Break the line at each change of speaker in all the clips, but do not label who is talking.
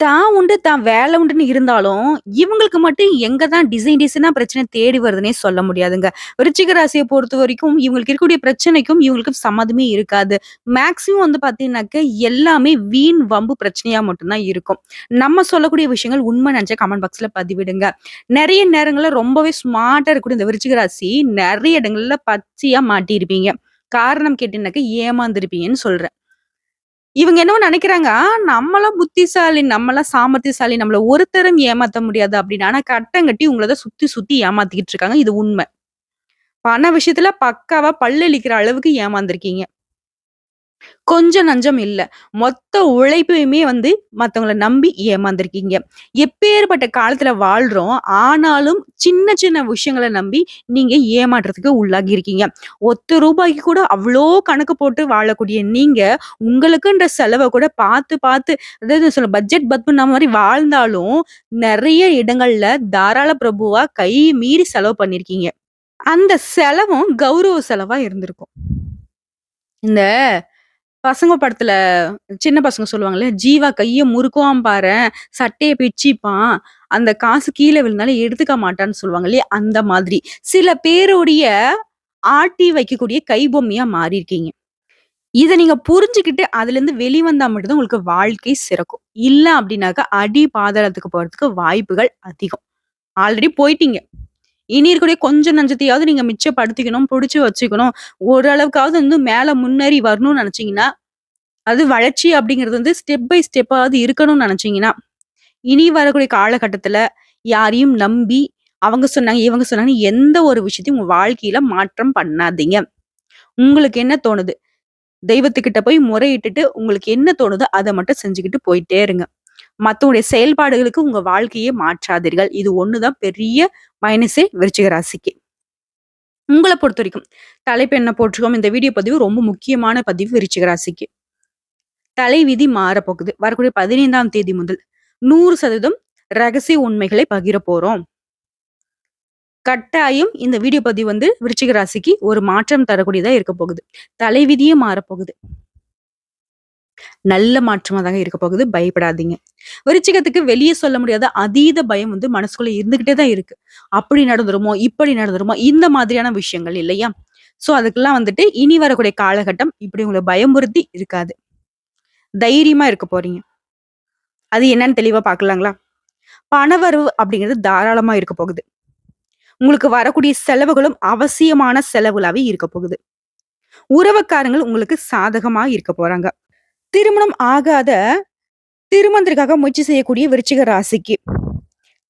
தான் உண்டு, தான் வேலை உண்டுன்னு இருந்தாலும், இவங்களுக்கு மட்டும் எங்க தான் டிசைனா பிரச்சனை தேடி வருதுன்னே சொல்ல முடியாதுங்க. விருச்சிக ராசிய பொறுத்தவரைக்கும், இவங்களுக்கு இருக்கக்கூடிய பிரச்சனைக்கும், இவங்களுக்கும் சம்மந்தமே இருக்காது. மேக்ஸிமம் வந்து பார்த்தீங்கன்னாக்க, எல்லாமே வீண் வம்பு பிரச்சனையா மட்டும் தான் இருக்கும். நம்ம சொல்லக்கூடிய விஷயங்கள் உண்மை நெனச்சா கமெண்ட் பாக்ஸ்ல பதிவிடுங்க. நெறைய நேரங்கள்ல ரொம்பவே ஸ்மார்ட்டா இருக்கக்கூடிய இந்த விருச்சிக ராசி, நெறைய இடங்கள்ல பச்சையா மாட்டியிருப்பீங்க. காரணம் கேட்டீங்கன்னாக்க, ஏமாந்திருப்பீங்கன்னு சொல்றேன். இவங்க என்னவோ நெனைக்கிறாங்க, நம்மலாம் புத்திசாலி, நம்மலாம் சாமர்த்தியசாலி, நம்மள ஒருத்தரும் ஏமாத்த முடியாது அப்படின்னு. ஆனா கட்டங்கட்டி உங்கள தான் சுத்தி, சுத்தி ஏமாத்திக்கிட்டு இருக்காங்க. இது உண்ம. பண விஷயத்துல பக்காவா பல்லழிக்கிற அளவுக்கு ஏமாந்துருக்கீங்க. கொஞ்சம் நஞ்சம் இல்ல. மொத்த உழைப்பையுமே வந்து மத்தவங்கள நம்பி ஏமாந்துருக்கீங்க. எப்பேர்ப்பட்ட காலத்துல வாழ்றோம். ஆனாலும் சின்ன, சின்ன விஷயங்கள நம்பி நீங்க ஏமாற்றத்துக்கு உள்ளாகியிருக்கீங்க. ரூ. 1 கூட அவ்ளோ கணக்கு போட்டு வாழக்கூடிய நீங்க, உங்களுக்குன்ற செலவ கூட பார்த்து, பார்த்து அதாவது சொல்ல பட்ஜெட் பத்மனா மாரி வாழ்ந்தாலும், நெறைய இடங்கள்ல தாராள பிரபுவா கை மீறி செலவு பண்ணியிருக்கீங்க. அந்த செலவும் கௌரவ செலவா இருந்திருக்கும். இந்த பசங்க படத்துல சின்ன பசங்க சொல்லுவாங்கல்ல, "ஜீவா கைய முறுக்குவான் பாரேன், சட்டைய பிச்சுப்பான். அந்த காசு கீழ விழுந்தாலும் எடுத்துக்க மாட்டான்னு" சொல்லுவாங்க இல்லையா? அந்த மாதிரி. சில பேருடைய ஆட்டி வைக்கக்கூடிய கைபொம்மையா மாறியிருக்கீங்க. இத நீங்க புரிஞ்சுகிட்டு அதுலருந்து வெளிவந்தா மட்டும் தான் உங்களுக்கு வாழ்க்கை சிறக்கும். இல்ல அப்டின்னாக்கா, அடி பாதாளத்துக்கு போறதுக்கு வாய்ப்புகள் அதிகம். ஆல்ரெடி போயிட்டீங்க. இனி இருக்கக்கூடிய கொஞ்சம் நஞ்சத்தையாவது நீங்க மிச்சப்படுத்திக்கணும், புடிச்சு வச்சுக்கணும். ஓரளவுக்காவது வந்து மேல முன்னேறி வரணும்னு நெனச்சீங்கன்னா அது வளர்ச்சி அப்படிங்கிறது வந்து ஸ்டெப் பை ஸ்டெப்பாவது இருக்கணும்னு நினைச்சீங்கன்னா, இனி வரக்கூடிய காலகட்டத்துல யாரையும் நம்பி, அவங்க சொன்னாங்க, இவங்க சொன்னாங்கன்னு எந்த ஒரு விஷயத்தையும் உங்க வாழ்க்கையில மாற்றம் பண்ணாதீங்க. உங்களுக்கு என்ன தோணுது? தெய்வத்துக்கிட்ட போய் முறையிட்டுட்டு உங்களுக்கு என்ன தோணுதோ அத மட்டும் செஞ்சுக்கிட்டு போயிட்டே இருங்க. மத்தவங்களுடைய செயல்பாடுகளுக்கு உங்க வாழ்க்கையே மாற்றாதீர்கள். இது ஒண்ணு தான் பெரிய மைனஸே விருச்சிக ராசிக்கு. உங்கள பொறுத்தவரைக்கும் தலைப்பு என்ன போட்டிருக்கோம்? இந்த வீடியோ பதிவு ரொம்ப முக்கியமான பதிவு விருச்சிக ராசிக்கு. தலைவிதி மாறப்போகுது. வரக்கூடிய 15ஆம் தேதி முதல் 100% ரகசிய உண்மைகளை பகிர போறோம். கட்டாயம் இந்த வீடியோ பதிவு வந்து விருச்சிக ராசிக்கு ஒரு மாற்றம் தரக்கூடியதா இருக்க போகுது. தலைவிதியே மாறப்போகுது. நல்ல மாற்றமா தாங்க இருக்க போகுது. பயப்படாதீங்க. விருச்சிகத்துக்கு வெளிய சொல்ல முடியாத அதீத பயம் வந்து மனசுக்குள்ள இருந்துகிட்டே தான் இருக்கு. அப்படி நடந்துருமோ, இப்படி நடந்துருமோ, இந்த மாதிரியான விஷயங்கள் இல்லையா? சோ அதுக்கெல்லாம் வந்துட்டு இனி வரக்கூடிய காலகட்டம் இப்படி உங்கள பயமுறுத்தி இருக்காது. தைரியமா இருக்க போறீங்க. அது என்னன்னு தெளிவா பார்க்கலாங்களா? பணவரவு அப்படிங்கிறது தாராளமா இருக்க போகுது. உங்களுக்கு வரக்கூடிய செலவுகளும் அவசியமான செலவுகளாவே இருக்க போகுது. உறவுக்காரங்கள் உங்களுக்கு சாதகமா இருக்க போறாங்க. திருமணம் ஆகாத திருமணத்திற்காக முயற்சி செய்யக்கூடிய விருச்சிக ராசிக்கு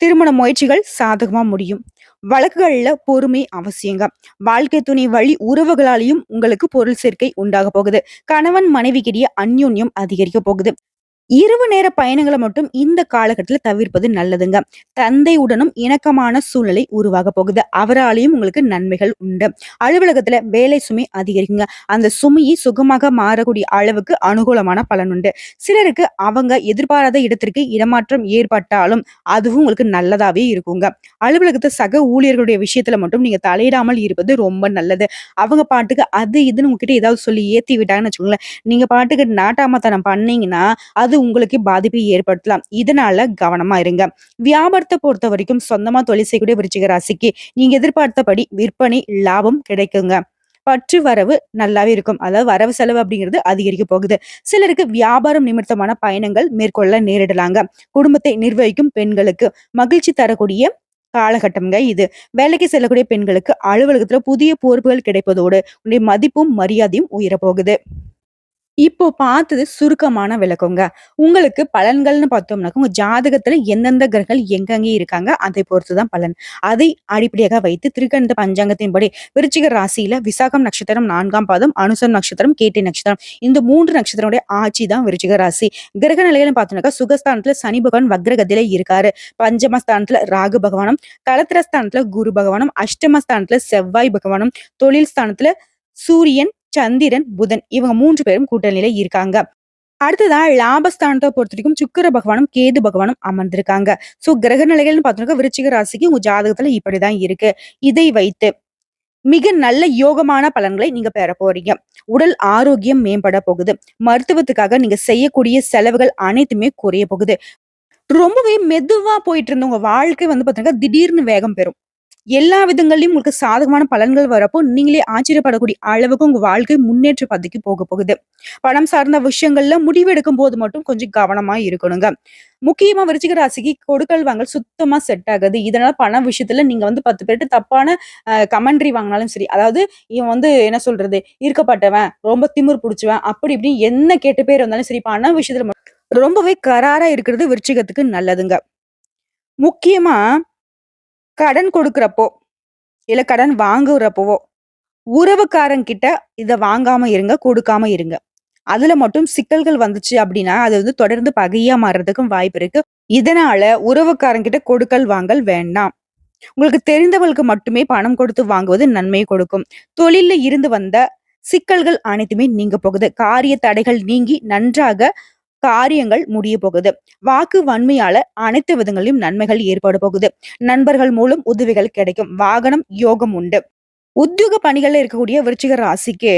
திருமண முயற்சிகள் சாதகமா முடியும். வழக்குகள்ல பொறுமை அவசியங்க. வாழ்க்கை துணை வழி உறவுகளாலேயும் உங்களுக்கு பொருள் சேர்க்கை உண்டாக போகுது. கணவன் மனைவிக்கிடையே அந்யோன்யம் அதிகரிக்க போகுது. இரவு நேர பயணங்கள மட்டும் இந்த காலகட்டத்துல தவிர்ப்பது நல்லதுங்க. தந்தையுடனும் இணக்கமான சூழ்நிலை உருவாக போகுது. அவராலேயும் உங்களுக்கு நன்மைகள் உண்டு. அலுவலகத்துல வேலை சுமை அதிகரிக்குங்க. அந்த சுமையை சுகமாக மாறக்கூடிய அளவுக்கு அனுகூலமான பலன் உண்டு. சிலருக்கு அவங்க எதிர்பாராத இடத்திற்கு இடமாற்றம் ஏற்பட்டாலும் அதுவும் உங்களுக்கு நல்லதாவே இருக்குங்க. அலுவலகத்து சக ஊழியர்களுடைய விஷயத்துல மட்டும் நீங்க தலையிடாமல் இருப்பது ரொம்ப நல்லது. அவங்க பாட்டுக்கு அது இதுன்னு உங்ககிட்ட ஏதாவது சொல்லி ஏத்தி விட்டாங்கன்னு வச்சுக்கோங்களேன், நீங்க பாட்டுக்கு நாட்டாமத்தனம் பண்ணீங்கன்னா அது உங்களுக்கு பாதிப்பை ஏற்படுத்தலாம். இதனால கவனமா இருங்க. வியாபாரத்த பொறுத்தவரைக்கும் சொந்தமா தொழில் செய்யக்கூடிய விருச்சிக ராசிக்கு நீங்க எதிர்பார்த்தபடி விற்பனை, லாபம் கிடைக்குங்க. பற்று வரவு நல்லாவே இருக்கும். அதாவது வரவு செலவு அப்படிங்கிறது அதிகரிக்க போகுது. சிலருக்கு வியாபாரம் நிமித்தமான பயணங்கள் மேற்கொள்ள நேரிடலாங்க. குடும்பத்தை நிர்வகிக்கும் பெண்களுக்கு மகிழ்ச்சி தரக்கூடிய காலகட்டம்ங்க இது. வேலைக்கு செல்லக்கூடிய பெண்களுக்கு அலுவலகத்துல புதிய பொறுப்புகள் கிடைப்பதோடு உன்னுடைய மதிப்பும் மரியாதையும் உயரப்போகுது. இப்போ பார்த்தது சுருக்கமான விளக்கங்க. உங்களுக்கு பலன்கள்னு பார்த்தோம்னாக்க, உங்க ஜாதகத்துல எந்தெந்த கிரகங்கள் எங்கெங்கே இருக்காங்க, அதை பொறுத்து தான் பலன். அதை அடிப்படையாக வைத்து திருக்கணித பஞ்சாங்கத்தின்படி விருச்சிக ராசியில விசாகம் நட்சத்திரம் 4ஆம் பாதம், அனுசம் நட்சத்திரம், கேட்டை நட்சத்திரம் இந்த 3 நட்சத்திரங்களுடைய ஆட்சி தான் விருச்சிக ராசி. கிரக நிலைகள்னு பார்த்தோம்னாக்கா, சுகஸ்தானத்துல சனி பகவான் வக்ரகதியில இருக்காரு. பஞ்சமஸ்தானத்துல ராகு பகவானும், களத்திரஸ்தானத்துல குரு பகவானும், அஷ்டமஸ்தானத்துல செவ்வாய் பகவானும், தொழில் ஸ்தானத்துல சூரியன், சந்திரன், புதன் இவங்க 3 பேரும் கூட்டணியில இருக்காங்க. அடுத்ததா லாபஸ்தானத்தை பொறுத்தவரைக்கும் சுக்கிர பகவானும், கேது பகவானும் அமர்ந்திருக்காங்க. சோ கிரக நிலைகள்னு பார்த்தோம்னா விருச்சிக ராசிக்கு உங்க ஜாதகத்துல இப்படிதான் இருக்கு. இதை வைத்து மிக நல்ல யோகமான பலன்களை நீங்க பெற போறீங்க. உடல் ஆரோக்கியம் மேம்பட போகுது. மருத்துவத்துக்காக நீங்க செய்யக்கூடிய செலவுகள் அனைத்துமே குறைய போகுது. ரொம்பவே மெதுவா போயிட்டு இருந்த உங்க வாழ்க்கை வந்து பார்த்தீங்கன்னா, திடீர்னு வேகம் பெறும். எல்லா விதங்கள்லயும் உங்களுக்கு சாதகமான பலன்கள் வரப்போ, நீங்களே ஆச்சரியப்படக்கூடிய அளவுக்கு உங்க வாழ்க்கை முன்னேற்ற பாதைக்கு போகுது. பணம் சார்ந்த விஷயங்கள்ல முடிவு எடுக்கும்போது மட்டும் கொஞ்சம் கவனமா இருக்கணுங்க. முக்கியமா விருச்சிக ராசிக்கு கொடுக்கல் வாங்கல் சுத்தமா செட் ஆகாது. இதனால பண விஷயத்துல நீங்க வந்து 10 பேர்ட்ட தப்பான கமெண்ட்ரி வாங்குனாலும் சரி, அதாவது இவன் வந்து என்ன சொல்றது? ஈர்க்கப்பட்டவன், ரொம்ப திமிரு புடிச்சவன், அப்படி இப்படின்னு என்ன கெட்ட பேர் வந்தாலும் சரி, பண விஷயத்துல ரொம்பவே கராரா இருக்கிறது விருச்சிகத்துக்கு நல்லதுங்க. முக்கியமா கடன் கொடுக்கிறப்போ, இல்ல கடன் வாங்குறப்பவோ, உறவுக்காரங்கிட்ட இத வாங்காம இருங்க, கொடுக்காம இருங்க. அதுல மட்டும் சிக்கல்கள் வந்துச்சு அப்படின்னா, அது வந்து தொடர்ந்து பகையா மாறுறதுக்கும் வாய்ப்பு இருக்கு. இதனால உறவுக்காரங்கிட்ட கொடுக்கல் வாங்கல் வேண்டாம். உங்களுக்கு தெரிந்தவர்களுக்கு மட்டுமே பணம் கொடுத்து வாங்குவது நன்மை கொடுக்கும். தொழில்ல இருந்து வந்த சிக்கல்கள் அனைத்துமே நீங்க போகுது. காரிய தடைகள் நீங்கி நன்றாக காரியங்கள் முடிய போகுது. வாக்கு வன்மையால அனைத்து விதங்களிலும் நன்மைகள் ஏற்பட போகுது. நண்பர்கள் மூலம் உதவிகள் கிடைக்கும். வாகனம் யோகம் உண்டு. உத்தியோக பணிகள்ல இருக்கக்கூடிய விருச்சிக ராசிக்கு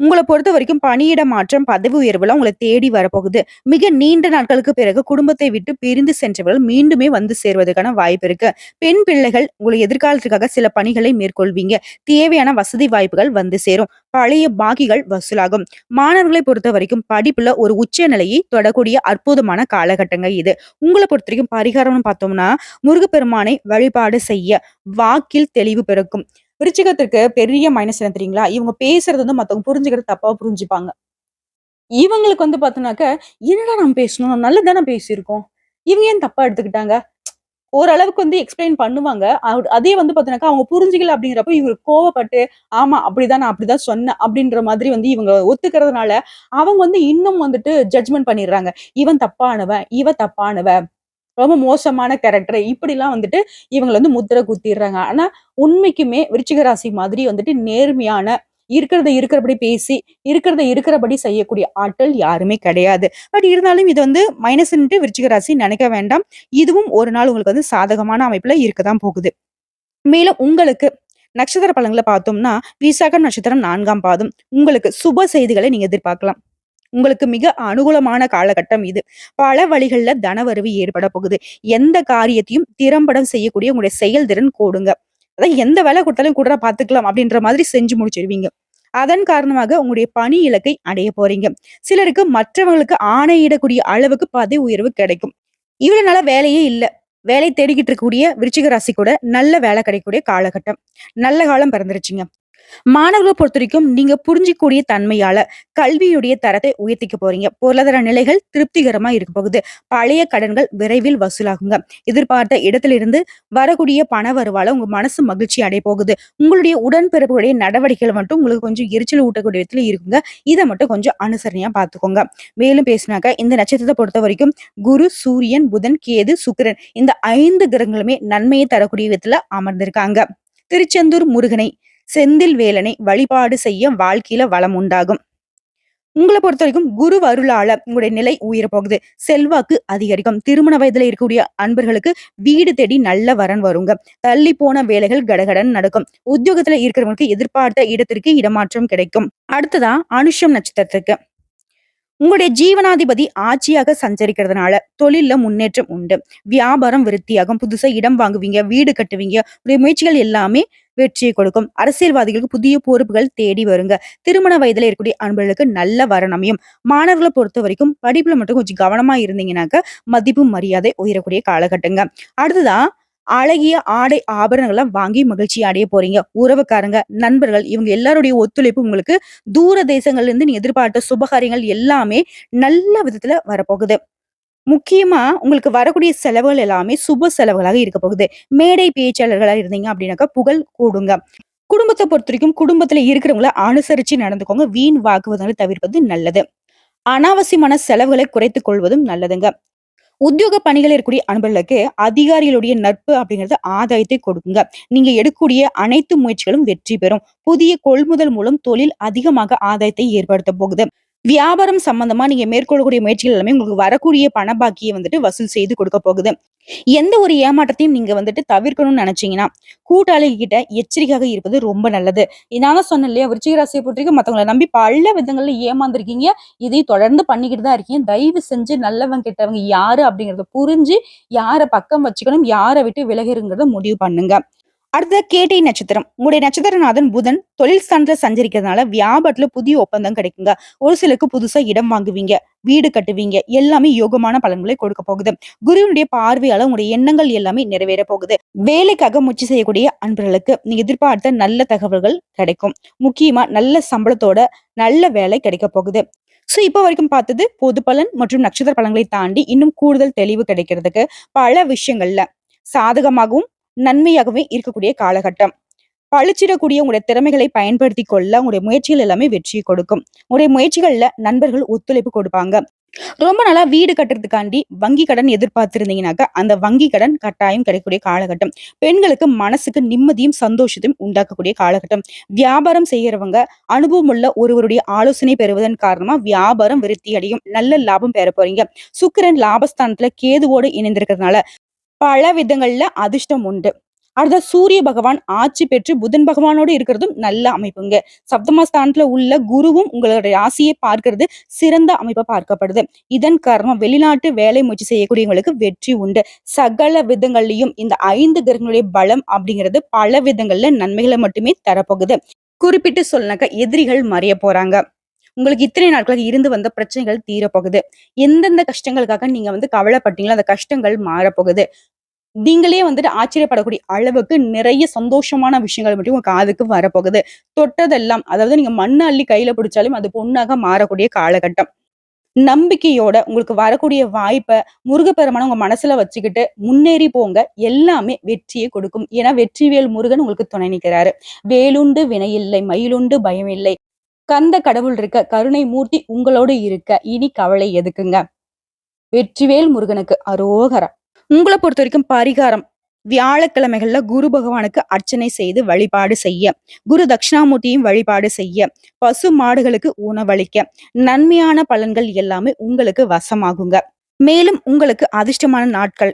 உங்கள பொறுத்தவரைக்கும் பணியிட மாற்றம், பதவி உயர்வுலாம் உங்கள தேடி வரப்போகுது. மிக நீண்ட நாட்களுக்கு பிறகு குடும்பத்தை விட்டு பிரிந்து சென்றவர்கள் மீண்டுமே வந்து சேர்வதற்கான வாய்ப்பு இருக்கு. பெண் பிள்ளைகள் உங்களை எதிர்காலத்துக்காக சில பணிகளை மேற்கொள்வீங்க. தேவையான வசதி வாய்ப்புகள் வந்து சேரும். பழைய பாக்கிகள் வசூலாகும். மாணவர்களை பொறுத்தவரைக்கும் படிப்புல ஒரு உச்ச நிலையை தொடக்கூடிய அற்புதமான காலகட்டங்க இது. உங்கள பொறுத்தவரைக்கும் பரிகாரம்னு பார்த்தோம்னா, முருகப்பெருமானை வழிபாடு செய்ய வாக்கில் தெளிவு பிறக்கும். விருச்சிகத்திற்கு பெரிய மைனஸ் என்ன தெரியுங்களா? இவங்க பேசுறது வந்து மத்தவங்க புரிஞ்சுக்கிறது தப்பா புரிஞ்சுப்பாங்க. இவங்களுக்கு வந்து பார்த்தோம்னாக்க, "என்னடா நம்ம பேசணும்? நம்ம நல்லது தானே பேசியிருக்கோம். இவங்க ஏன் தப்பா எடுத்துக்கிட்டாங்க?" ஓரளவுக்கு வந்து எக்ஸ்பிளைன் பண்ணுவாங்க. அதே வந்து பார்த்தீங்கன்னாக்கா, அவங்க புரிஞ்சுக்கல அப்படிங்கிறப்போ இவருக்கு கோவப்பட்டு, "ஆமா அப்படிதான் நான் அப்படிதான் சொன்னேன்." அப்படின்ற மாதிரி வந்து இவங்க ஒத்துக்கிறதுனால, அவங்க வந்து இன்னும் வந்துட்டு ஜட்ஜ்மென்ட் பண்ணிடுறாங்க. "இவன் தப்பானவன், இவ தப்பானவ." ரொம்ப மோசமான கேரக்டர். இப்படிலாம் வந்துட்டு இவங்கள வந்து முத்திர குத்திர்றாங்க. ஆனா, உண்மைக்குமே விருச்சிக ராசி மாதிரி வந்துட்டு நேர்மையான, இருக்கிறத இருக்கிறபடி பேசி, இருக்கிறத இருக்கிறபடி செய்யக்கூடிய ஆட்கள் யாருமே கிடையாது. பட் இருந்தாலும் இது வந்து மைனஸ்ன்ட்டு விருச்சிக ராசி நினைக்க வேண்டாம். இதுவும் ஒரு நாள் உங்களுக்கு வந்து சாதகமான அமைப்புல இருக்க தான் போகுது. மேலும் உங்களுக்கு நட்சத்திர பலன்கள பார்த்தோம்னா, விசாகம் நட்சத்திரம் 4ஆம் பாதம். உங்களுக்கு சுப செய்திகளை நீங்க எதிர்பார்க்கலாம். உங்களுக்கு மிக அனுகூலமான காலகட்டம் இது. பல வழிகள்ல தனவரவு ஏற்பட போகுது. எந்த காரியத்தையும் திறம்பட செய்யக்கூடிய உங்களுடைய செயல்திறன் கூடுங்க. அதான் எந்த வேலை குடுத்தாலும் குட்றா பார்த்துக்கலாம் அப்படின்ற மாதிரி செஞ்சு முடிச்சிருவீங்க. அதன் காரணமாக உங்களுடைய பணி இலக்கை அடைய போறீங்க. சிலருக்கு மற்றவங்களுக்கு ஆணையிடக்கூடிய அளவுக்கு பதவி உயர்வு கிடைக்கும். இவ்வளவு நாளா வேலையே இல்ல. வேலை தேடிக்கிட்டு இருக்கக்கூடிய விருச்சிக ராசி கூட நல்ல வேலை கிடைக்கக்கூடிய காலகட்டம். நல்ல காலம் பிறந்துருச்சுங்க. மாணவர்கள பொறுத்தவரைக்கும் நீங்க புரிஞ்சிக்கக்கூடிய தன்மையால கல்வியுடைய தரத்தை உயர்த்திக்க போறீங்க. பொருளாதார நிலைகள் திருப்திகரமா இருக்க போகுது. பழைய கடன்கள் விரைவில் வசூலாகுங்க. எதிர்பார்த்த இடத்திலிருந்து வரக்கூடிய பண வருவால உங்க மனசு மகிழ்ச்சி அடைய போகுது. உங்களுடைய உடன்பிறப்புடைய நடவடிக்கைகள் மட்டும் உங்களுக்கு கொஞ்சம் எரிச்சல் ஊட்டக்கூடிய விதத்துல இருக்குங்க. இத மட்டும் கொஞ்சம் அனுசரணையா பார்த்துக்கோங்க. மேலும் பேசினாக்க இந்த நட்சத்திரத்தை பொறுத்த வரைக்கும் குரு, சூரியன், புதன், கேது, சுக்கிரன் இந்த 5 கிரகங்களுமே நன்மையை தரக்கூடிய விதத்துல அமர்ந்திருக்காங்க. திருச்செந்தூர் முருகனை செந்தில் வேலனை வழிபாடு செய்ய வாழ்க்கையில வளம் உண்டாகும். உங்கள பொறுத்தவரைக்கும் குரு அருளால உங்களுடைய நிலை உயரப் போகுது. செல்வாக்கு அதிகரிக்கும். திருமண வயதுல இருக்கக்கூடிய அன்பர்களுக்கு வீடு தேடி நல்ல வரன் வருங்க. தள்ளி போன வேலைகள் கடகடன்னு நடக்கும். உத்தியோகத்துல இருக்கிறவங்களுக்கு எதிர்பார்த்த இடத்திற்கு இடமாற்றம் கிடைக்கும். அடுத்ததா அனுஷம் நட்சத்திரத்துக்கு உங்களுடைய ஜீவனாதிபதி ஆட்சியாக சஞ்சரிக்கிறதுனால தொழில்ல முன்னேற்றம் உண்டு. வியாபாரம் விருத்தியாகும். புதுசா இடம் வாங்குவீங்க, வீடு கட்டுவீங்க. உங்களுடைய முயற்சிகள் எல்லாமே வெற்றியை கொடுக்கும். அரசியல்வாதிகளுக்கு புதிய பொறுப்புகள் தேடி வருங்க. திருமண வயதுல இருக்கக்கூடிய அன்பர்களுக்கு நல்ல வரன் அமையும். மாணவர்களை பொறுத்த வரைக்கும் படிப்புல மட்டும் கொஞ்சம் கவனமா இருந்தீங்கன்னாக்க மதிப்பு மரியாதை உயரக்கூடிய காலகட்டங்க. அடுத்ததா அழகிய ஆடை ஆபரணங்கள்லாம் வாங்கி மகிழ்ச்சி அடைய போறீங்க. உறவுக்காரங்க, நண்பர்கள் இவங்க எல்லாருடைய ஒத்துழைப்பு உங்களுக்கு தூர தேசங்கள்ல இருந்து நீ எதிர்பார்த்த சுபகாரியங்கள் எல்லாமே நல்ல விதத்துல வரப்போகுது. முக்கியமா உங்களுக்கு வரக்கூடிய செலவுகள் எல்லாமே சுப செலவுகளாக இருக்க போகுது. மேடை பேச்சாளர்களா இருந்தீங்க அப்படின்னாக்கா புகழ் கூடுங்க. குடும்பத்தை பொறுத்தவரைக்கும் குடும்பத்துல இருக்கிறவங்கள அனுசரிச்சு நடந்துக்கோங்க. வீண் வாக்குவாதங்களை தவிர்ப்பது நல்லது. அனாவசியமான செலவுகளை குறைத்துக் கொள்வதும் நல்லதுங்க. உத்தியோக பணிகள் இருக்கக்கூடிய அன்பர்களுக்கு அதிகாரிகளுடைய நட்பு அப்படிங்கிறது ஆதாயத்தை கொடுக்குங்க. நீங்க எடுக்கக்கூடிய அனைத்து முயற்சிகளும் வெற்றி பெறும். புதிய கொள்முதல் மூலம் தொழில் அதிகமாக ஆதாயத்தை ஏற்படுத்த போகுது. வியாபாரம் சம்பந்தமா நீங்க மேற்கொள்ளக்கூடிய முயற்சிகள் எல்லாமே உங்களுக்கு வரக்கூடிய பண பாக்கியை வந்துட்டு வசூல் செய்து கொடுக்க போகுது. எந்த ஒரு ஏமாற்றத்தையும் நீங்க வந்துட்டு தவிர்க்கணும்னு நினைச்சீங்கன்னா, கூட்டாளிங்க கிட்ட எச்சரிக்கையாக இருப்பது ரொம்ப நல்லது. நான் தான் சொன்னேன் இல்லையா? விருச்சிக ராசிய பொறுத்தவரைக்கும் மத்தவங்கள நம்பி பல விதங்கள்ல ஏமாந்துருக்கீங்க. இதையும் தொடர்ந்து பண்ணிக்கிட்டு தான் இருக்கீங்க. தயவு செஞ்சு நல்லவங்க, கெட்டவங்க யாரு அப்படிங்கிறத புரிஞ்சு, யார பக்கம் வச்சுக்கணும், யார விட்டு விலகிருங்கிறத முடிவு பண்ணுங்க. அடுத்தது கேட்டை நட்சத்திரம். உங்களுடைய நட்சத்திரநாதன் புதன் தொழில் ஸ்தானத்துல சஞ்சரிக்கிறதுனால வியாபாரத்துல புதிய ஒப்பந்தம் கிடைக்குங்க. ஒரு சிலருக்கு புதுசா இடம் வாங்குவீங்க, வீடு கட்டுவீங்க. எல்லாமே யோகமான பலன்களை கொடுக்க போகுது. குருவினுடைய பார்வையால உங்களுடைய எண்ணங்கள் எல்லாமே நிறைவேற போகுது. வேலைக்காக முயற்சி செய்யக்கூடிய அன்பர்களுக்கு நீங்க எதிர்பார்த்த நல்ல தகவல்கள் கிடைக்கும். முக்கியமா நல்ல சம்பளத்தோட நல்ல வேலை கிடைக்க போகுது. இப்ப வரைக்கும் பார்த்தது பொது பலன் மற்றும் நட்சத்திர பலன்களை தாண்டி இன்னும் கூடுதல் தெளிவு கிடைக்கிறதுக்கு பல விஷயங்கள்ல சாதகமாகவும் நன்மையாகவே இருக்கக்கூடிய காலகட்டம். பளிச்சிடக்கூடிய உங்களுடைய திறமைகளை பயன்படுத்திக் கொள்ள உங்களுடைய முயற்சிகள் எல்லாமே வெற்றி கொடுக்கும். உங்களுடைய முயற்சிகள்ல நண்பர்கள் ஒத்துழைப்பு கொடுப்பாங்க. ரொம்ப நாளா வீடு கட்டுறதுக்காண்டி வங்கி கடன் எதிர்பார்த்திருந்தீங்கன்னாக்கா, அந்த வங்கி கடன் கட்டாயம் கிடைக்கக்கூடிய காலகட்டம். பெண்களுக்கு மனசுக்கு நிம்மதியும், சந்தோஷத்தையும் உண்டாக்கக்கூடிய காலகட்டம். வியாபாரம் செய்யறவங்க அனுபவமுள்ள ஒருவருடைய ஆலோசனை பெறுவதன் காரணமா வியாபாரம் விருத்தி அடையும். நல்ல லாபம் பெற போறீங்க. சுக்கிரன் லாபஸ்தானத்துல கேதுவோடு இணைந்திருக்கிறதுனால பல விதங்கள்ல அதிர்ஷ்டம் உண்டு. அடுத்த சூரிய பகவான் ஆட்சி பெற்று புதன் பகவானோடு இருக்கிறதும் நல்ல அமைப்புங்க. சப்தமஸ்தானத்துல உள்ள குருவும் உங்களுடைய ராசியை பார்க்கிறது சிறந்த அமைப்பா பார்க்கப்படுது. இதன் காரணமா வெளிநாட்டு வேலை முயற்சி செய்யக்கூடியவங்களுக்கு வெற்றி உண்டு. சகல விதங்கள்லயும் இந்த 5 கிரகங்களுடைய பலம் அப்படிங்கிறது பல விதங்கள்ல நன்மைகளை மட்டுமே தரப்போகுது. குறிப்பிட்டு சொல்லனாக்கா எதிரிகள் மறைய போறாங்க. உங்களுக்கு இத்தனை நாட்களாக இருந்து வந்த பிரச்சனைகள் தீரப்போகுது. எந்தெந்த கஷ்டங்களுக்காக நீங்க கவலைப்பட்டீங்களோ அந்த கஷ்டங்கள் மாறப்போகுது. நீங்களே ஆச்சரியப்படக்கூடிய அளவுக்கு நிறைய சந்தோஷமான விஷயங்கள் மட்டும் உங்க காதுக்கு வரப்போகுது. தொட்டதெல்லாம் அதாவது நீங்க மண்ண அள்ளி கையில பிடிச்சாலும் அது பொன்னாக மாறக்கூடிய காலகட்டம். நம்பிக்கையோட உங்களுக்கு வரக்கூடிய வாய்ப்ப முருகப்பெருமான உங்க மனசுல வச்சுக்கிட்டு முன்னேறி போங்க. எல்லாமே வெற்றியை கொடுக்கும். ஏன்னா வெற்றிவேல் முருகன் உங்களுக்கு துணை நிற்கிறாரு. வேலுண்டு வினையில்லை, மயிலுண்டு பயமில்லை. கந்த கடவுள் இருக்க, கருணை மூர்த்தி உங்களோடு இருக்க, இனி கவலை எதுக்குங்க? வெற்றிவேல் முருகனுக்கு அரோகரா. உங்கள பொறுத்தவரைக்கும் பரிகாரம். வியாழக்கிழமைகள்ல குரு பகவானுக்கு அர்ச்சனை செய்து வழிபாடு செய்ய, குரு தட்சிணாமூர்த்தியும் வழிபாடு செய்ய, பசு மாடுகளுக்கு உணவளிக்க, நன்மையான பலன்கள் எல்லாமே உங்களுக்கு வசமாகுங்க. மேலும் உங்களுக்கு அதிர்ஷ்டமான நாட்கள்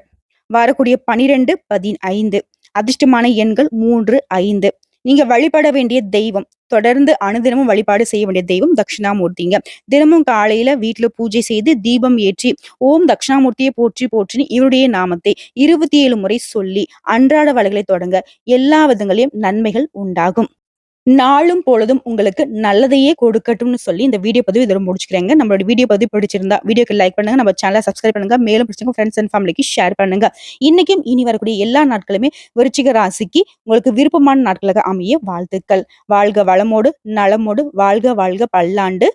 வரக்கூடிய 12, 15. அதிர்ஷ்டமான எண்கள் 3, 5. நீங்க வழிபட வேண்டிய தெய்வம், தொடர்ந்து அனுதினமும் வழிபாடு செய்ய வேண்டிய தெய்வம் தட்சிணாமூர்த்திங்க. தினமும் காலையில வீட்டுல பூஜை செய்து தீபம் ஏற்றி ஓம் தட்சிணாமூர்த்தியை போற்றி போற்றி இவருடைய நாமத்தை 27 முறை சொல்லி அன்றாட வேலைகளை தொடங்க. எல்லா விதங்களையும் நன்மைகள் உண்டாகும். நாளும் பொழுதும் உங்களுக்கு நல்லதையே கொடுக்கட்டும்னு சொல்லி இந்த வீடியோ பதிவு இதோட முடிச்சுக்கிறேங்க. நம்மளோட வீடியோ பதிவு பிடிச்சிருந்தா வீடியோக்கு லைக் பண்ணுங்க, நம்ம சேனலை சப்ஸ்கிரைப் பண்ணுங்க, மேலும் பிடிச்சவங்க ஃப்ரெண்ட்ஸ் அண்ட் ஃபேமிலிக்கு ஷேர் பண்ணுங்க. இன்னைக்கும் இனி வரக்கூடிய எல்லா நாட்களுமே விருச்சிக ராசிக்கு உங்களுக்கு விருப்பமான நாட்களாக அமைய வாழ்த்துக்கள். வாழ்க வளமோடு நலமோடு வாழ்க வாழ்க பல்லாண்டு.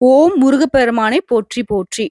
ஓம் முருகப்பெருமானை போற்றி போற்றி.